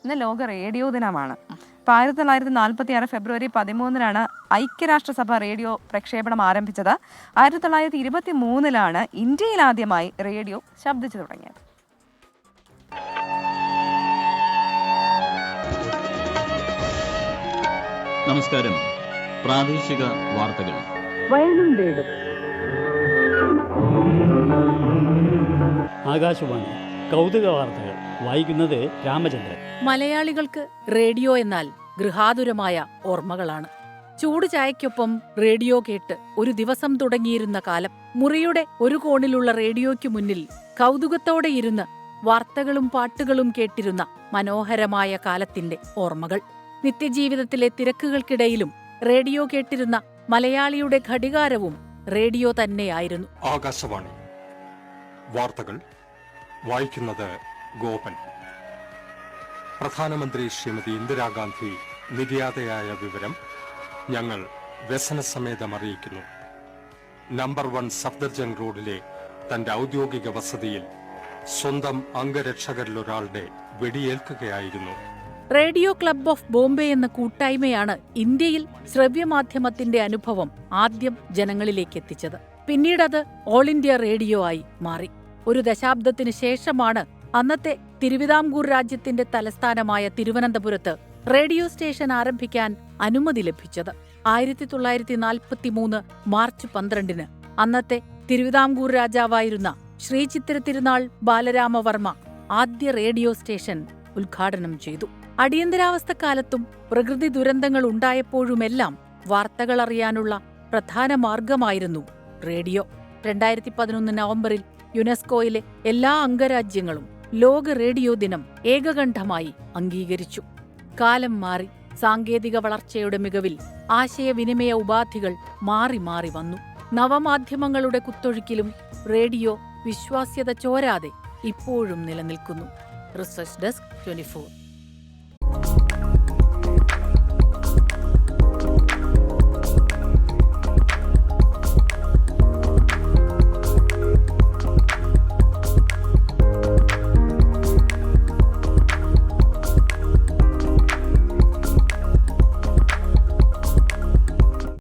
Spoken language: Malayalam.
ഇന്ന് ലോക റേഡിയോ ദിനമാണ്. ഇപ്പോൾ 1946 ഫെബ്രുവരി 13 ഐക്യരാഷ്ട്രസഭ റേഡിയോ പ്രക്ഷേപണം ആരംഭിച്ചത്. 1923 ഇന്ത്യയിൽ ആദ്യമായി റേഡിയോ ശബ്ദിച്ചു തുടങ്ങിയത്. നമസ്കാരം. പ്രാദേശിക വാർത്തകൾ. ആകാശവാണി കൗതുക വാർത്തകൾ വായിക്കുന്നത് രാമചന്ദ്രൻ. മലയാളികൾക്ക് റേഡിയോ എന്നാൽ ഗൃഹാതുരമായ ഓർമ്മകളാണ്. ചൂട് ചായയ്ക്കൊപ്പം റേഡിയോ കേട്ട് ഒരു ദിവസം തുടങ്ങിയിരുന്ന കാലം. മുറിയുടെ ഒരു കോണിലുള്ള റേഡിയോയ്ക്ക് മുന്നിൽ കൗതുകത്തോടെ ഇരുന്ന് വാർത്തകളും പാട്ടുകളും കേട്ടിരുന്ന മനോഹരമായ കാലത്തിന്റെ ഓർമ്മകൾ. നിത്യജീവിതത്തിലെ തിരക്കുകൾക്കിടയിലും റേഡിയോ കേട്ടിരുന്ന മലയാളിയുടെ ഘടികാരവും റേഡിയോ തന്നെയായിരുന്നു. ആകാശവാണി വാർത്തകൾ വായിക്കുന്നത് ഗോപൻ. പ്രധാനമന്ത്രി ശ്രീമതി ഇന്ദിരാഗാന്ധി നിര്യാതയായ വിവരം ഞങ്ങൾ വ്യസനസമേതം അറിയിക്കുന്നു. നമ്പർ 1 സഫ്ദർജംഗ് റോഡിലെ തന്റെ ഔദ്യോഗിക വസതിയിൽ സ്വന്തം അംഗരക്ഷകരിലൊരാളുടെ വെടിയേൽക്കുകയായിരുന്നു. റേഡിയോ ക്ലബ് ഓഫ് ബോംബെ എന്ന കൂട്ടായ്മയാണ് ഇന്ത്യയിൽ ശ്രവ്യമാധ്യമത്തിന്റെ അനുഭവം ആദ്യം ജനങ്ങളിലേക്ക് എത്തിച്ചത്. പിന്നീടത് ഓൾ ഇന്ത്യ റേഡിയോ ആയി മാറി. ഒരു ദശാബ്ദത്തിന് ശേഷമാണ് അന്നത്തെ തിരുവിതാംകൂർ രാജ്യത്തിന്റെ തലസ്ഥാനമായ തിരുവനന്തപുരത്ത് റേഡിയോ സ്റ്റേഷൻ ആരംഭിക്കാൻ അനുമതി ലഭിച്ചത്. 1943 മാർച്ച് 12 അന്നത്തെ തിരുവിതാംകൂർ രാജാവായിരുന്ന ശ്രീ ചിത്തിര തിരുനാൾ ബാലരാമവർമ്മ ആദ്യ റേഡിയോ സ്റ്റേഷൻ ഉദ്ഘാടനം ചെയ്തു. അടിയന്തരാവസ്ഥക്കാലത്തും പ്രകൃതി ദുരന്തങ്ങൾ ഉണ്ടായപ്പോഴുമെല്ലാം വാർത്തകൾ അറിയാനുള്ള പ്രധാന മാർഗമായിരുന്നു റേഡിയോ. 2011 നവംബറിൽ യുനെസ്കോയിലെ എല്ലാ അംഗരാജ്യങ്ങളും ലോക റേഡിയോ ദിനം ഏകകണ്ഠമായി അംഗീകരിച്ചു. കാലം മാറി. സാങ്കേതിക വളർച്ചയുടെ മികവിൽ ആശയവിനിമയ ഉപാധികൾ മാറി മാറി വന്നു. നവമാധ്യമങ്ങളുടെ കുത്തൊഴുക്കിലും റേഡിയോ വിശ്വാസ്യത ചോരാതെ ഇപ്പോഴും നിലനിൽക്കുന്നു. Research desk 24.